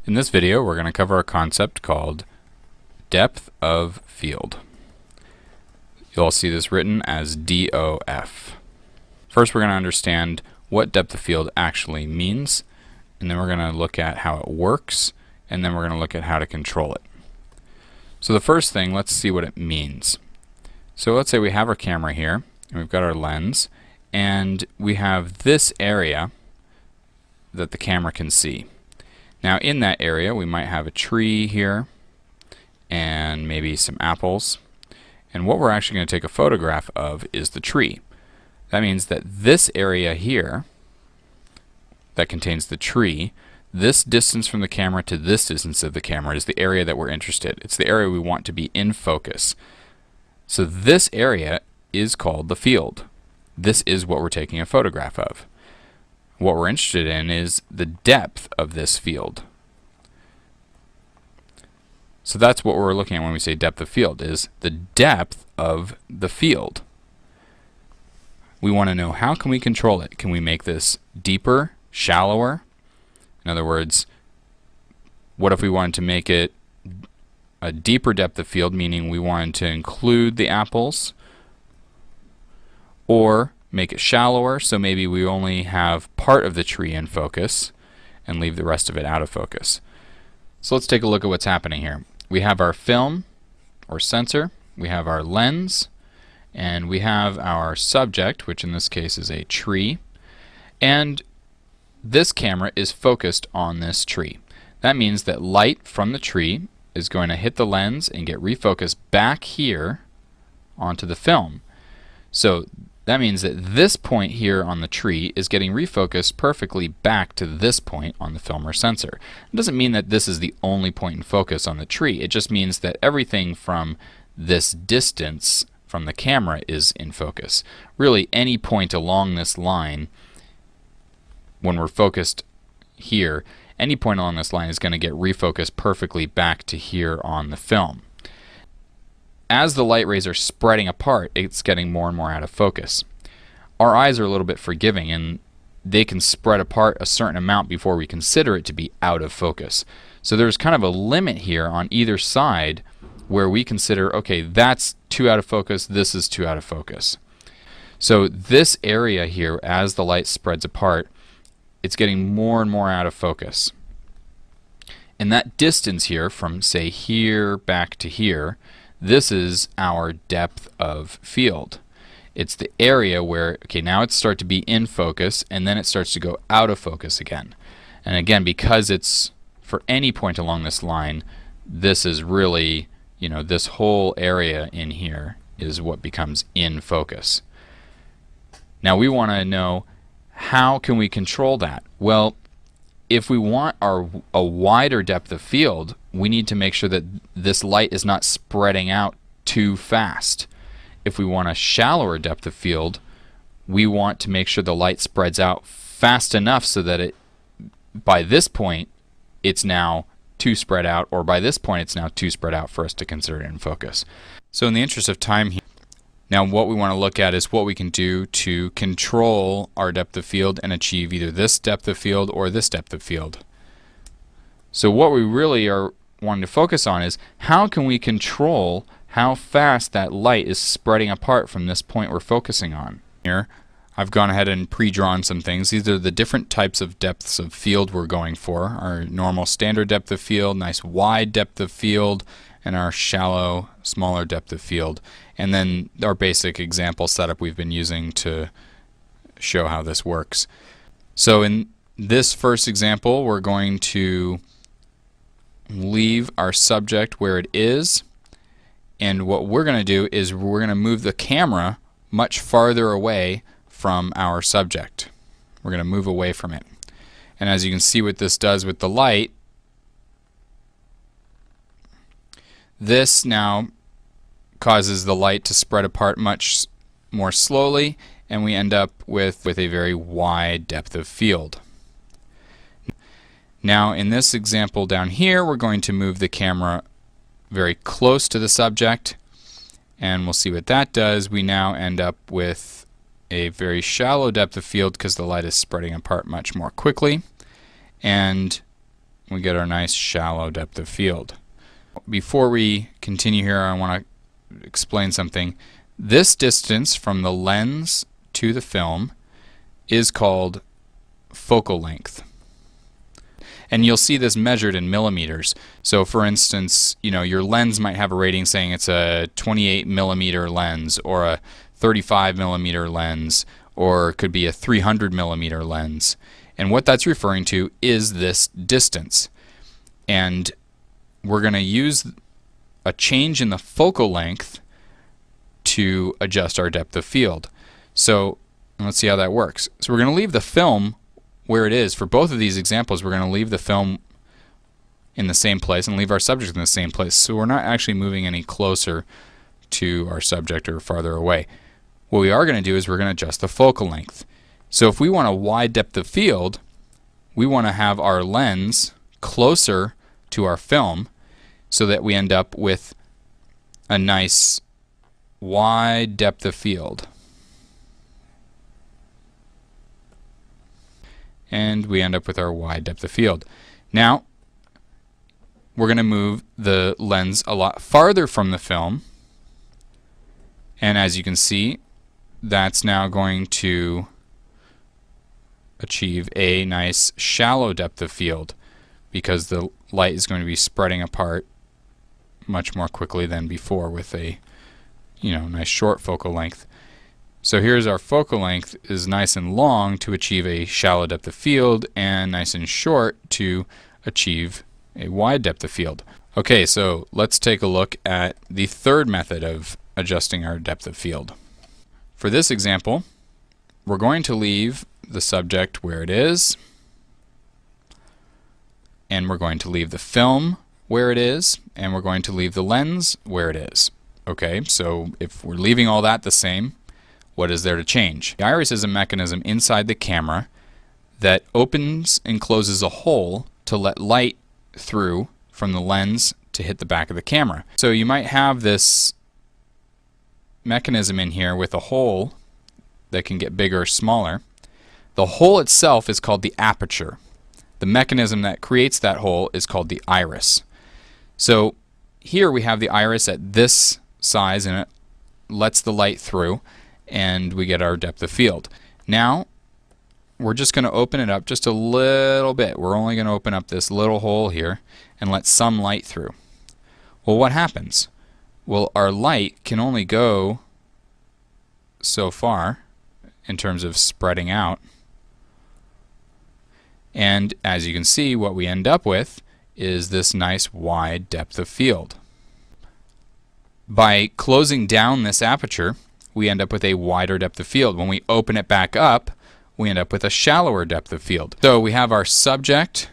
In this video, we're going to cover a concept called depth of field. You'll see this written as DOF. First, we're going to understand what depth of field actually means, and then we're going to look at how it works, and then we're going to look at how to control it. So the first thing, let's see what it means. So let's say we have our camera here, and we've got our lens, and we have this area that the camera can see. Now in that area we might have a tree here and maybe some apples, and what we're actually going to take a photograph of is the tree. That means that this area here that contains the tree, this distance from the camera to this distance of the camera is the area that we're interested. It's the area we want to be in focus. So this area is called the field. This is what we're taking a photograph of. What we're interested in is the depth of this field. So that's what we're looking at when we say depth of field, is the depth of the field. We want to know, how can we control it? Can we make this deeper, shallower? In other words, what if we wanted to make it a deeper depth of field, meaning we wanted to include the apples, or make it shallower, so maybe we only have part of the tree in focus and leave the rest of it out of focus. So let's take a look at what's happening here. We have our film or sensor, we have our lens, and we have our subject, which in this case is a tree, and this camera is focused on this tree. That means that light from the tree is going to hit the lens and get refocused back here onto the film. So that means that this point here on the tree is getting refocused perfectly back to this point on the film or sensor. It doesn't mean that this is the only point in focus on the tree. It just means that everything from this distance from the camera is in focus. Really, any point along this line, when we're focused here, any point along this line is going to get refocused perfectly back to here on the film. As the light rays are spreading apart, it's getting more and more out of focus. Our eyes are a little bit forgiving, and they can spread apart a certain amount before we consider it to be out of focus. So there's kind of a limit here on either side where we consider, okay, that's too out of focus, this is too out of focus. So this area here, as the light spreads apart, it's getting more and more out of focus. And that distance here from, say, here back to here, this is our depth of field. It's the area where, okay, now it starts to be in focus, and then it starts to go out of focus again. And again, because it's for any point along this line, this is really, this whole area in here is what becomes in focus. Now we want to know, how can we control that? Well, if we want a wider depth of field, we need to make sure that this light is not spreading out too fast. If we want a shallower depth of field, we want to make sure the light spreads out fast enough so that by this point it's now too spread out, or by this point it's now too spread out for us to consider it in focus. So in the interest of time here, now what we want to look at is what we can do to control our depth of field and achieve either this depth of field or this depth of field. So what we really are wanting to focus on is, how can we control how fast that light is spreading apart from this point we're focusing on. Here I've gone ahead and pre-drawn some things. These are the different types of depths of field we're going for. Our normal standard depth of field, nice wide depth of field, and our shallow, smaller depth of field. And then our basic example setup we've been using to show how this works. So in this first example, we're going to leave our subject where it is, and what we're going to do is we're going to move the camera much farther away from our subject. We're going to move away from it. And as you can see what this does with the light, this now causes the light to spread apart much more slowly, and we end up with a very wide depth of field. Now in this example down here, we're going to move the camera very close to the subject, and we'll see what that does. We now end up with a very shallow depth of field because the light is spreading apart much more quickly. And we get our nice shallow depth of field. Before we continue here, I want to explain something. This distance from the lens to the film is called focal length. And you'll see this measured in millimeters. So for instance, your lens might have a rating saying it's a 28 millimeter lens or a 35 millimeter lens, or it could be a 300 millimeter lens. And what that's referring to is this distance. And we're going to use a change in the focal length to adjust our depth of field. So let's see how that works. So we're going to leave the film where it is. For both of these examples, we're going to leave the film in the same place and leave our subject in the same place. So we're not actually moving any closer to our subject or farther away. What we are going to do is we're going to adjust the focal length. So if we want a wide depth of field, we want to have our lens closer to our film so that we end up with a nice wide depth of field. And we end up with our wide depth of field. Now, we're going to move the lens a lot farther from the film. And as you can see, that's now going to achieve a nice shallow depth of field because the light is going to be spreading apart much more quickly than before with a nice short focal length. So here's our focal length is nice and long to achieve a shallow depth of field, and nice and short to achieve a wide depth of field. Okay, so let's take a look at the third method of adjusting our depth of field. For this example, we're going to leave the subject where it is, and we're going to leave the film where it is, and we're going to leave the lens where it is. Okay, so if we're leaving all that the same, what is there to change? The iris is a mechanism inside the camera that opens and closes a hole to let light through from the lens to hit the back of the camera. So you might have this mechanism in here with a hole that can get bigger or smaller. The hole itself is called the aperture. The mechanism that creates that hole is called the iris. So here we have the iris at this size, and it lets the light through, and we get our depth of field. Now we're just going to open it up just a little bit. We're only going to open up this little hole here and let some light through. Well, what happens? Well, our light can only go so far in terms of spreading out. And as you can see, what we end up with is this nice wide depth of field. By closing down this aperture, we end up with a wider depth of field. When we open it back up, we end up with a shallower depth of field. So we have our subject,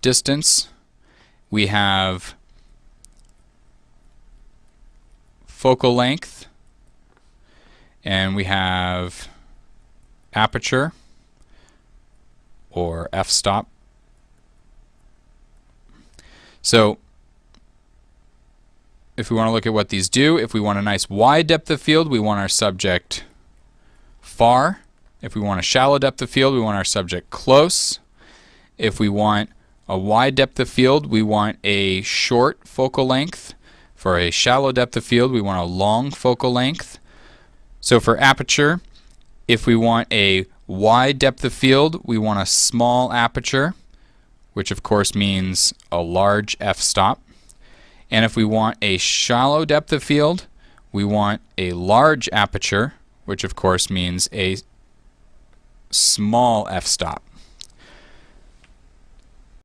distance, we have focal length, and we have aperture, or f-stop. So if we want to look at what these do, if we want a nice wide depth of field, we want our subject far. If we want a shallow depth of field, we want our subject close. If we want a wide depth of field, we want a short focal length. For a shallow depth of field, we want a long focal length. So for aperture, if we want a wide depth of field, we want a small aperture, which of course means a large f-stop. And if we want a shallow depth of field, we want a large aperture, which of course means a small f-stop.